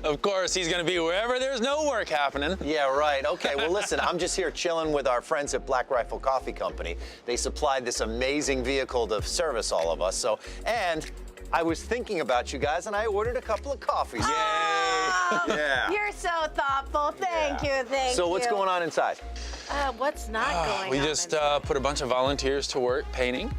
Of course, he's going to be wherever there's no work happening. Yeah, right. Okay, well, listen, I'm just here chilling with our friends at Black Rifle Coffee Company. They supplied this amazing vehicle to service all of us. And I was thinking about you guys, and I ordered a couple of coffees. Yay! Yeah. You're so thoughtful. Thank you. So what's going on inside? What's not going on? We just put a bunch of volunteers to work painting.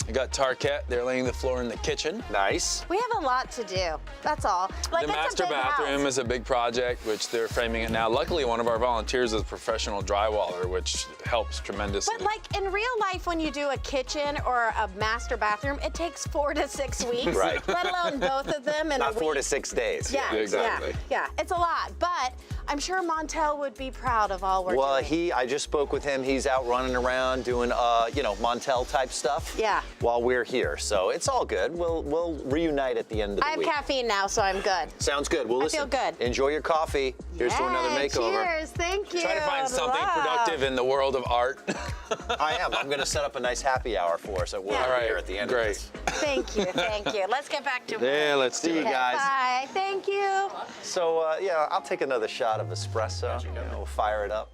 I got Tarquette. They're laying the floor in the kitchen. Nice. We have a lot to do. That's all. Like, The master bathroom is a big project, which they're framing it now. Luckily, one of our volunteers is a professional drywaller, which helps tremendously. But like in real life, when you do a kitchen or a master bathroom, it takes 4 to 6 weeks. Right. Let alone both of them in Not a week. 4 to 6 days. Yeah, exactly. Yeah, it's a lot. But I'm sure Montel would be proud of all we're doing. I just spoke with him. He's out running around doing, Montel type stuff. Yeah. While we're here, so it's all good. We'll reunite at the end of the I have week. caffeine now, so I'm good. Sounds good. Well, listen. I feel good. Enjoy your coffee. Here's to another makeover. Cheers. Thank you. Try to find something productive in the world of art. I am. I'm going to set up a nice happy hour for us at work here at the end of this. Thank you. Thank you. Let's get back to work. Yeah, let's do See you it. guys. Bye. Thank you. So, I'll take another shot of espresso. We'll fire it up.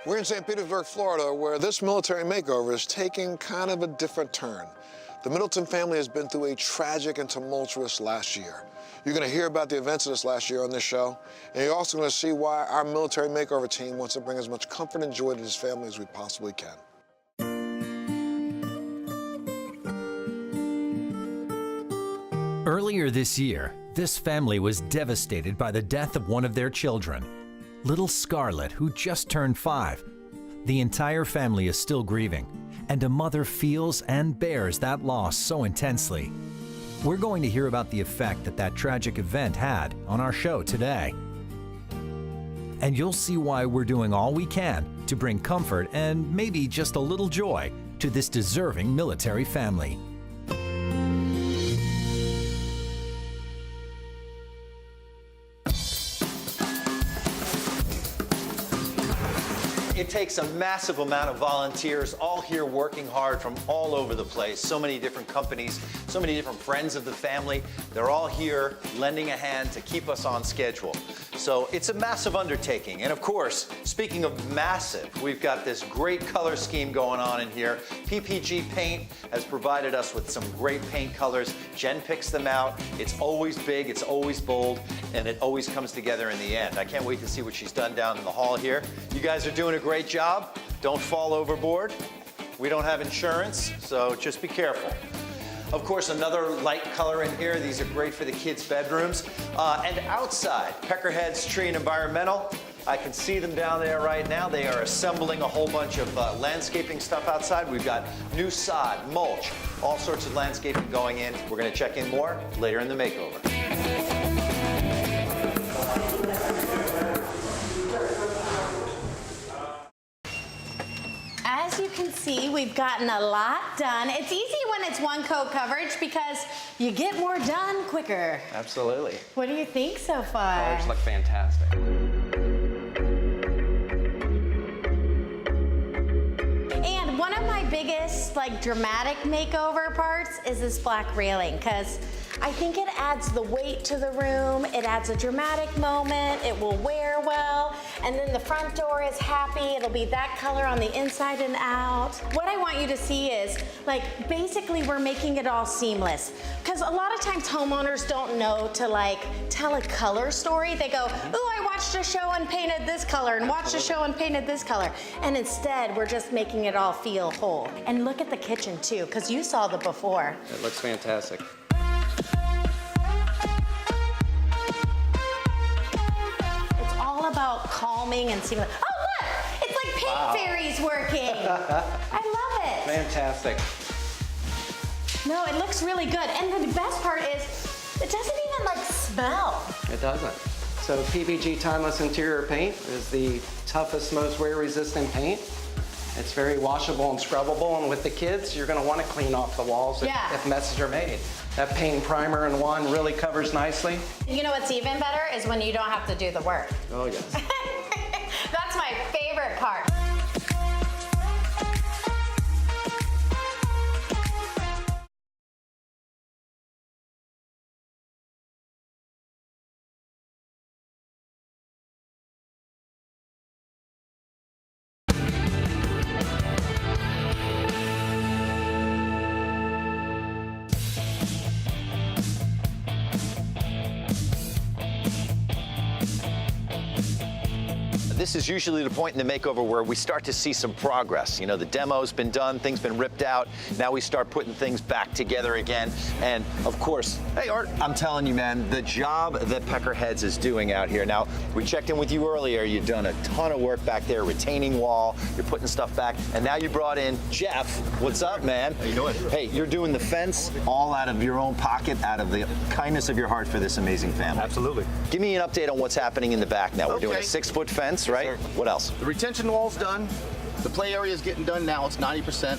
We're in St. Petersburg, Florida, where this military makeover is taking kind of a different turn. The Middleton family has been through a tragic and tumultuous last year. You're going to hear about the events of this last year on this show, and you're also going to see why our military makeover team wants to bring as much comfort and joy to this family as we possibly can. Earlier this year, this family was devastated by the death of one of their children, little Scarlett, who just turned 5. The entire family is still grieving, and a mother feels and bears that loss so intensely. We're going to hear about the effect that tragic event had on our show today. And you'll see why we're doing all we can to bring comfort and maybe just a little joy to this deserving military family. It takes a massive amount of volunteers all here working hard from all over the place. So many different companies, so many different friends of the family. They're all here lending a hand to keep us on schedule. So it's a massive undertaking. And of course, speaking of massive, we've got this great color scheme going on in here. PPG Paint has provided us with some great paint colors. Jen picks them out. It's always big, it's always bold, and it always comes together in the end. I can't wait to see what she's done down in the hall here. You guys are doing a great job. Don't fall overboard. We don't have insurance, so just be careful. Of course, another light color in here. These are great for the kids' bedrooms. And outside, Peckerhead's Tree and Environmental. I can see them down there right now. They are assembling a whole bunch of landscaping stuff outside. We've got new sod, mulch, all sorts of landscaping going in. We're going to check in more later in the makeover. As you can see, we've gotten a lot done. It's easy when it's one coat coverage because you get more done quicker. Absolutely. What do you think so far? Colors look fantastic. And one of my biggest, dramatic makeover parts is this black railing, because I think it adds the weight to the room, it adds a dramatic moment, it will wear well, and then the front door is happy, it'll be that color on the inside and out. What I want you to see is, basically we're making it all seamless. Because a lot of times homeowners don't know to tell a color story. They go, ooh, I watched a show and painted this color, and watched a show and painted this color. And instead, we're just making it all feel whole. And look at the kitchen too, because you saw the before. It looks fantastic. About calming and seeing. Oh look, it's like paint fairies working. I love it. Fantastic. No, it looks really good. And the best part is, it doesn't even smell. It doesn't. So PVG Timeless Interior Paint is the toughest, most wear-resistant paint. It's very washable and scrubbable, and with the kids, you're gonna wanna clean off the walls if messes are made. That paint primer in one really covers nicely. You know what's even better is when you don't have to do the work. Oh, yes. That's my favorite part. This is usually the point in the makeover where we start to see some progress. You know, the demo's been done, things been ripped out. Now we start putting things back together again. And of course, hey Art, I'm telling you, man, the job that Peckerheads is doing out here. Now, we checked in with you earlier. You've done a ton of work back there, retaining wall, you're putting stuff back. And now you brought in Jeff. What's up, man? How you doing? Hey, you're doing the fence all out of your own pocket, out of the kindness of your heart for this amazing family. Absolutely. Give me an update on what's happening in the back now. We're doing a Okay. 6-foot fence, right? Sure. What else? The retention wall's done. The play area is getting done now. It's 90%.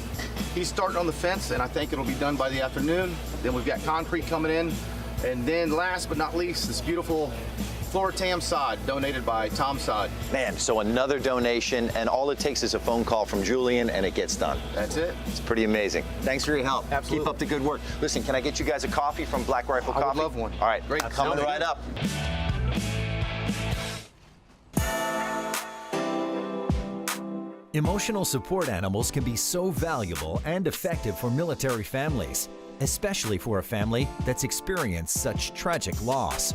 He's starting on the fence, and I think it'll be done by the afternoon. Then we've got concrete coming in. And then last but not least, this beautiful Floratam sod donated by Tom Sod. Man, so another donation, and all it takes is a phone call from Julian, and it gets done. That's it. It's pretty amazing. Thanks for your help. Absolutely. Keep up the good work. Listen, can I get you guys a coffee from Black Rifle I would Coffee? love one. All right, Great. coming Sounds right good. up. Emotional support animals can be so valuable and effective for military families, especially for a family that's experienced such tragic loss.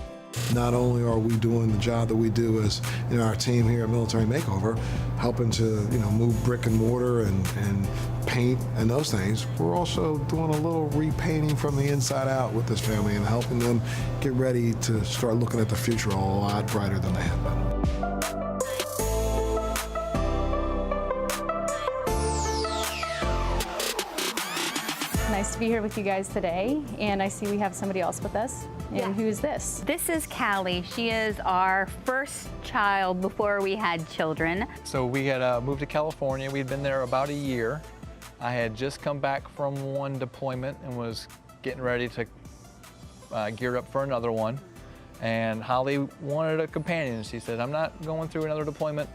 Not only are we doing the job that we do as our team here at Military Makeover, helping to move brick and mortar and paint and those things, we're also doing a little repainting from the inside out with this family and helping them get ready to start looking at the future a lot brighter than they have been. Nice to be here with you guys today, and I see we have somebody else with us. And who is this? This is Callie. She is our first child before we had children. So we had moved to California. We'd been there about a year. I had just come back from one deployment and was getting ready to gear up for another one. And Holly wanted a companion. She said, I'm not going through another deployment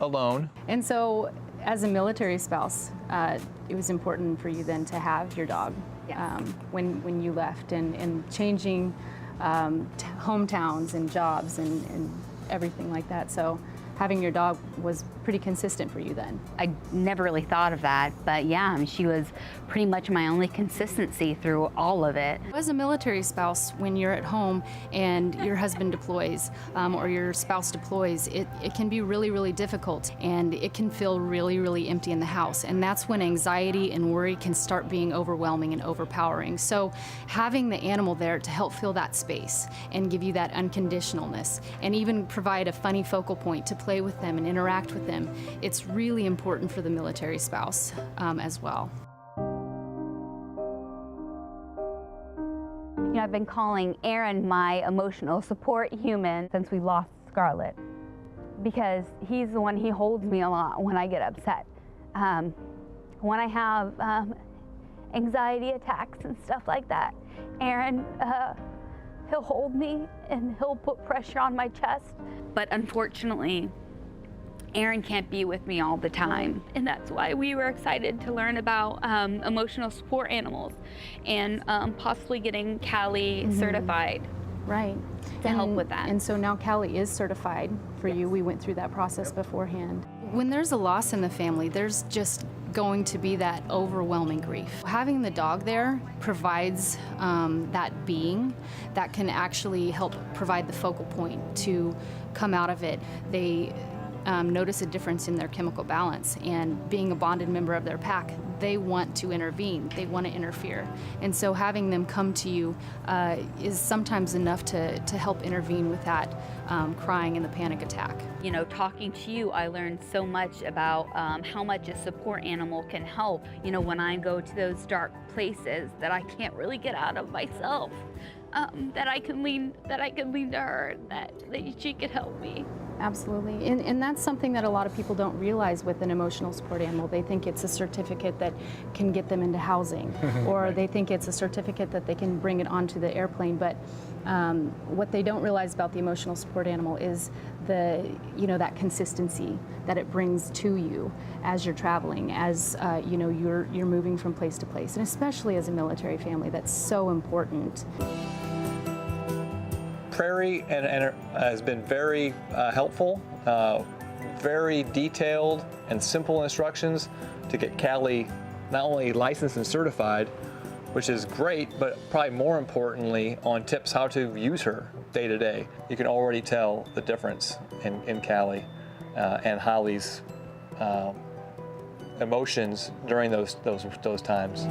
alone. And so, as a military spouse, it was important for you then to have your dog. Yes. When you left, and changing hometowns and jobs and everything like that. So having your dog was pretty consistent for you then. I never really thought of that, but yeah, I mean, she was pretty much my only consistency through all of it. As a military spouse, when you're at home and your husband deploys or your spouse deploys, it can be really, really difficult, and it can feel really, really empty in the house. And that's when anxiety and worry can start being overwhelming and overpowering. So having the animal there to help fill that space and give you that unconditionalness, and even provide a funny focal point to play with them and interact with them, it's really important for the military spouse as well. You know, I've been calling Aaron my emotional support human since we lost Scarlett, because he's the one, he holds me a lot when I get upset. When I have anxiety attacks and stuff like that, Aaron, he'll hold me and he'll put pressure on my chest. But unfortunately, Aaron can't be with me all the time, and that's why we were excited to learn about emotional support animals and possibly getting Callie certified. Right. To help with that. And so now Callie is certified for you. We went through that process beforehand. When there's a loss in the family, there's just going to be that overwhelming grief. Having the dog there provides that being that can actually help provide the focal point to come out of it. They notice a difference in their chemical balance, and being a bonded member of their pack, they want to intervene, they want to interfere. And so having them come to you is sometimes enough to help intervene with that crying and the panic attack. You know, talking to you, I learned so much about how much a support animal can help. You know, when I go to those dark places that I can't really get out of myself, that I can lean to her, that she could help me. Absolutely, and that's something that a lot of people don't realize with an emotional support animal. They think it's a certificate that can get them into housing, or they think it's a certificate that they can bring it onto the airplane. But what they don't realize about the emotional support animal is that consistency that it brings to you as you're traveling, as you're moving from place to place, and especially as a military family, that's so important. Prairie and has been very helpful, very detailed and simple instructions to get Callie not only licensed and certified, which is great, but probably more importantly on tips how to use her day to day. You can already tell the difference in Callie and Holly's emotions during those times.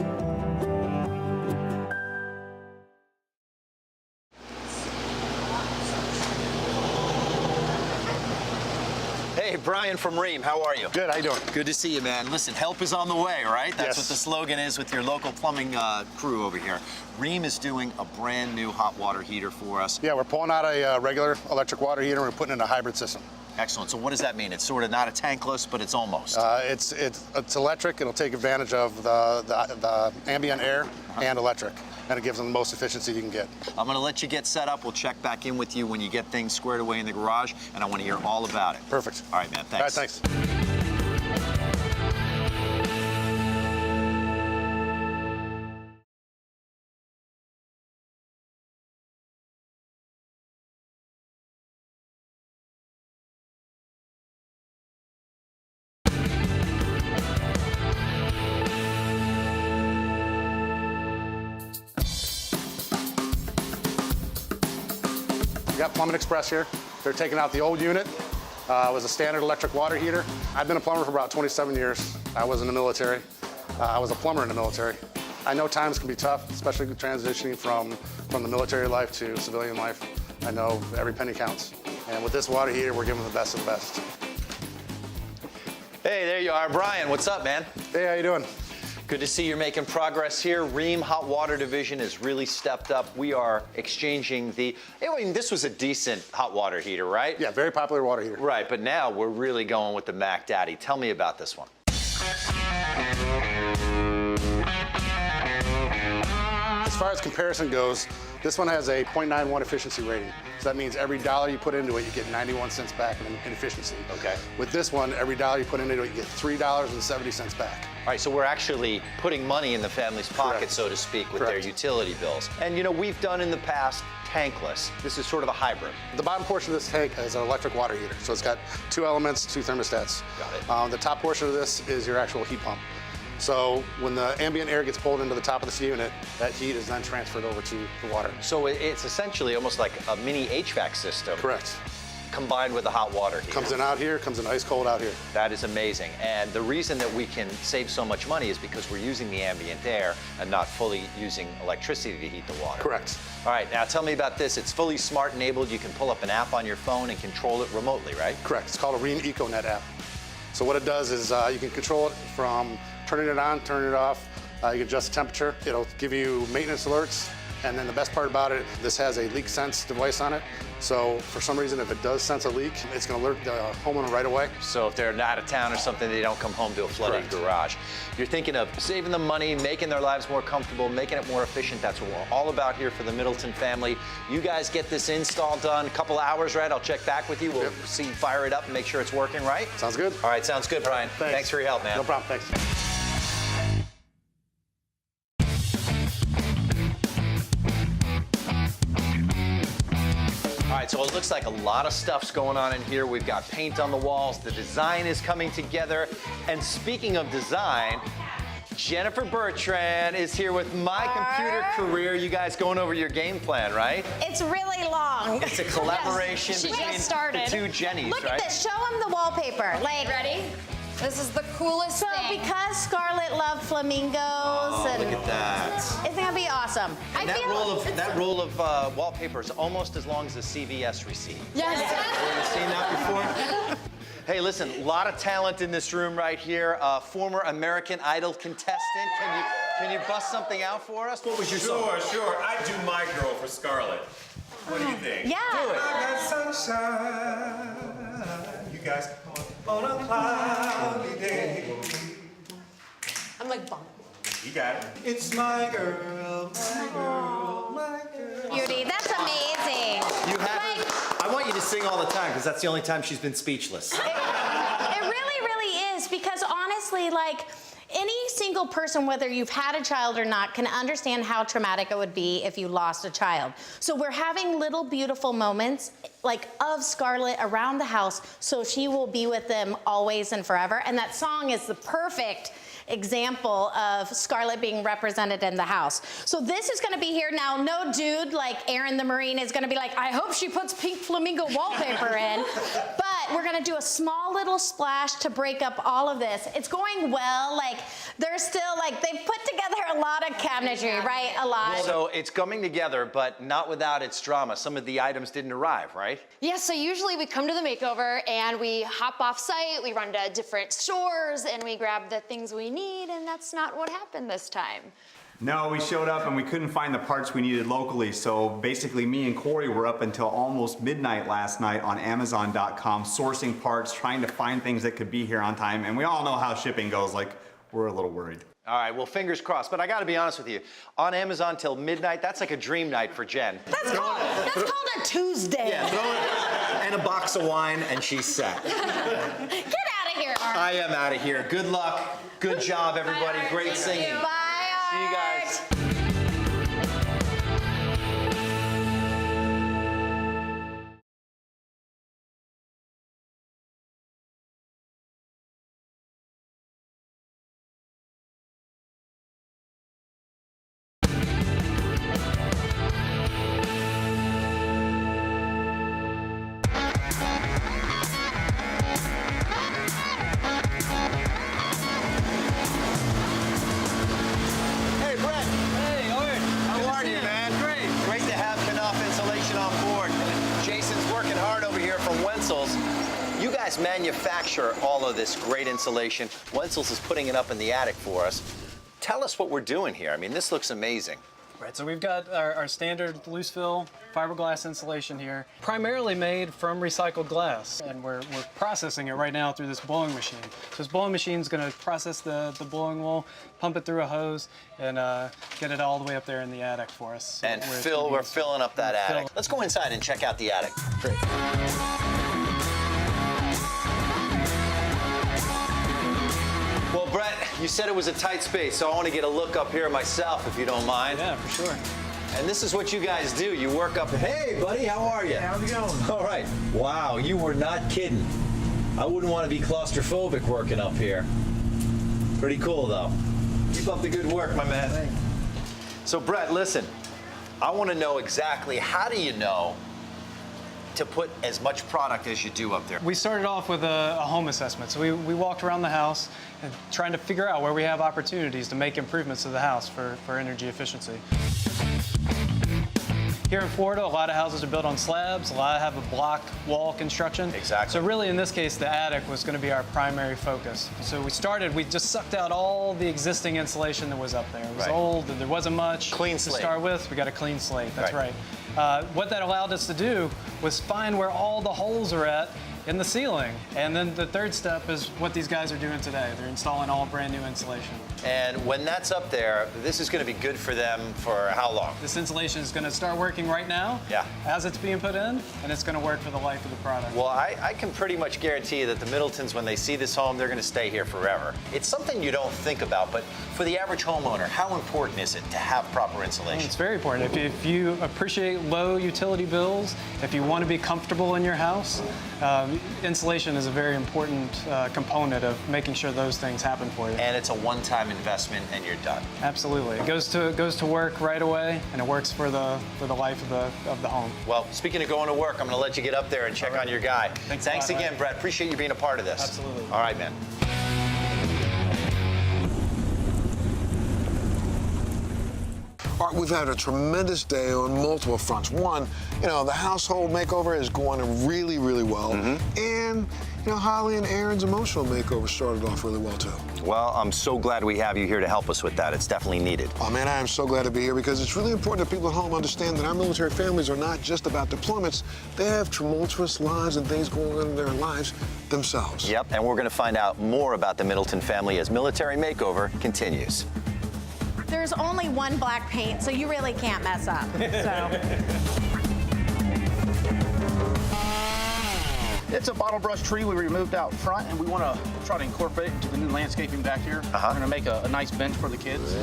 Hey, Brian from Ream, how are you? Good, how you doing? Good to see you, man. Listen, help is on the way, right? That's Yes. what the slogan is with your local plumbing crew over here. Ream is doing a brand new hot water heater for us. Yeah, we're pulling out a regular electric water heater and we're putting in a hybrid system. Excellent. So what does that mean? It's sort of not a tankless, but it's almost. It's electric. It'll take advantage of the ambient air and electric, and it gives them the most efficiency you can get. I'm going to let you get set up. We'll check back in with you when you get things squared away in the garage, and I want to hear all about it. Perfect. All right, man. Thanks. All right, thanks. We got Plumbing Express here. They're taking out the old unit. It was a standard electric water heater. I've been a plumber for about 27 years. I was in the military. I was a plumber in the military. I know times can be tough, especially transitioning from the military life to civilian life. I know every penny counts. And with this water heater, we're giving the best of the best. Hey, there you are. Brian, what's up, man? Hey, how you doing? Good to see you're making progress here. Ream Hot Water Division has really stepped up. We are exchanging this was a decent hot water heater, right? Yeah, very popular water heater. Right, but now we're really going with the Mac Daddy. Tell me about this one. As far as comparison goes, this one has a 0.91 efficiency rating. So that means every dollar you put into it, you get 91 cents back in efficiency. Okay. With this one, every dollar you put into it, you get $3.70 back. All right, so we're actually putting money in the family's pocket, Correct. so to speak, with Correct. their utility bills. And we've done in the past tankless. This is sort of a hybrid. The bottom portion of this tank is an electric water heater. So it's got 2 elements, 2 thermostats. Got it. The top portion of this is your actual heat pump. So when the ambient air gets pulled into the top of this unit, that heat is then transferred over to the water. So it's essentially almost like a mini HVAC system. Correct. Combined with a hot water heater. Comes in out here, comes in ice cold out here. That is amazing. And the reason that we can save so much money is because we're using the ambient air and not fully using electricity to heat the water. Correct. All right, now tell me about this. It's fully smart enabled. You can pull up an app on your phone and control it remotely, right? Correct. It's called a Ream EcoNet app. So what it does is you can control it from turning it on, turning it off. You can adjust the temperature. It'll give you maintenance alerts. And then the best part about it, this has a leak sense device on it. So for some reason, if it does sense a leak, it's going to alert the homeowner right away. So if they're out of town or something, they don't come home to a flooded Correct. garage. You're thinking of saving them money, making their lives more comfortable, making it more efficient. That's what we're all about here for the Middleton family. You guys get this install done, a couple hours, right? I'll check back with you. We'll see, fire it up and make sure it's working, right? Sounds good. All right, sounds good, Brian. Thanks for your help, man. No problem, thanks. All right, so it looks like a lot of stuff's going on in here. We've got paint on the walls. The design is coming together. And speaking of design, Jennifer Bertrand is here with My Computer Career. You guys going over your game plan, right? It's really long. It's a collaboration She between just started. the two Jennies, Look right? at this. Show them the wallpaper. Like, Ready? This is the coolest thing. Because Scarlett loved flamingos, and Look at that. it's gonna be awesome. And that roll of wallpaper is almost as long as a CVS receipt. Yes. Have you seen that before? Hey, listen, a lot of talent in this room right here. Former American Idol contestant. Can you bust something out for us? What was your song? Sure. I'd do My Girl for Scarlett. What do you think? Yeah. Do it. I got sunshine. You guys on a cloudy day. I'm like, bum. You got it. It's my girl, my girl, my girl. Beauty, that's amazing. You have Like, I want you to sing all the time because that's the only time she's been speechless. it really is, because honestly, like, any single person, whether you've had a child or not, can understand how traumatic it would be if you lost a child. So we're having little beautiful moments like of Scarlett around the house, so she will be with them always and forever. And that song is the perfect example of Scarlett being represented in the house. So this is gonna be here now. No dude like Aaron the Marine is gonna be like, I hope she puts pink flamingo wallpaper in. But we're gonna do a small little splash to break up all of this. It's going well. Like, they're still like, they've put together a lot of cabinetry, right? A lot. So it's coming together, but not without its drama. Some of the items didn't arrive, right? Yeah, so usually we come to the makeover and we hop off site, we run to different stores and we grab the things we need, and that's not what happened this time. No, we showed up and we couldn't find the parts we needed locally, so basically me and Corey were up until almost midnight last night on Amazon.com sourcing parts, trying to find things that could be here on time, and we all know how shipping goes, like, we're a little worried. All right, well, fingers crossed. But I got to be honest with you. On Amazon till midnight, that's like a dream night for Jen. That's called a Tuesday. Yeah, throw it and a box of wine, and she's set. Get out of here, Art. I am out of here. Good luck. Good job, everybody. Great singing. Bye, Art. See you guys. Hey, Brett. Hey, Art. How are you, man? Great. Great to have Knauf Insulation on board. Jason's working hard over here from Wenzel's. You guys manufacture all of this great insulation. Wenzel's is putting it up in the attic for us. Tell us what we're doing here. I mean, this looks amazing. Right, so we've got our standard loose fill fiberglass insulation here, primarily made from recycled glass, and we're processing it right now through this blowing machine. So this blowing machine is going to process the blowing wool, pump it through a hose, and get it all the way up there in the attic for us. So And we're filling up that attic. Let's go inside and check out the attic. Great. Well, Brett, you said it was a tight space, so I want to get a look up here myself, if you don't mind. Yeah, for sure. And this is what you guys do. You work up. Hey, buddy, how are you? How's it going? All right. Wow, you were not kidding. I wouldn't want to be claustrophobic working up here. Pretty cool, though. Keep up the good work, my man. Thanks. So, Brett, listen. I want to know exactly, how do you know to put as much product as you do up there? We started off with a home assessment. So we walked around the house and trying to figure out where we have opportunities to make improvements to the house for energy efficiency. Here in Florida, a lot of houses are built on slabs. A lot have a block wall construction. Exactly. So really, in this case, the attic was going to be our primary focus. So we just sucked out all the existing insulation that was up there. It was old, and there wasn't much Clean to slate. start with. We got a clean slate, that's Right. What that allowed us to do was find where all the holes are at in the ceiling. And then the third step is what these guys are doing today. They're installing all brand new insulation. And when that's up there, this is going to be good for them for how long? This insulation is going to start working right now as it's being put in, and it's going to work for the life of the product. Well, I can pretty much guarantee you that the Middletons, when they see this home, they're going to stay here forever. It's something you don't think about, but for the average homeowner, how important is it to have proper insulation? It's very important. If you appreciate low utility bills, if you want to be comfortable in your house, insulation is a very important component of making sure those things happen for you. And it's a one-time investment, and you're done. Absolutely. It goes to work right away, and it works for the life of the home. Well, speaking of going to work, I'm going to let you get up there and check on your guy. Thanks again, Brett. Appreciate you being a part of this. Absolutely. All right, man. Art, we've had a tremendous day on multiple fronts. One, you know, the household makeover is going really, really well. And, you know, Holly and Aaron's emotional makeover started off really well, too. Well, I'm so glad we have you here to help us with that. It's definitely needed. Oh, man, I am so glad to be here because it's really important that people at home understand that our military families are not just about deployments. They have tumultuous lives and things going on in their lives themselves. Yep, and we're going to find out more about the Middleton family as Military Makeover continues. There's only one black paint, so you really can't mess up. It's a bottle brush tree we removed out front, and we want to try to incorporate it into the new landscaping back here. We're going to make a nice bench for the kids.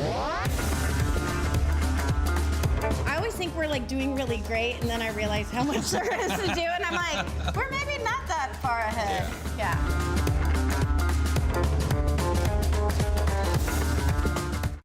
I always think we're like doing really great, and then I realize how much there is to do, and I'm like, we're maybe not that far ahead. Yeah.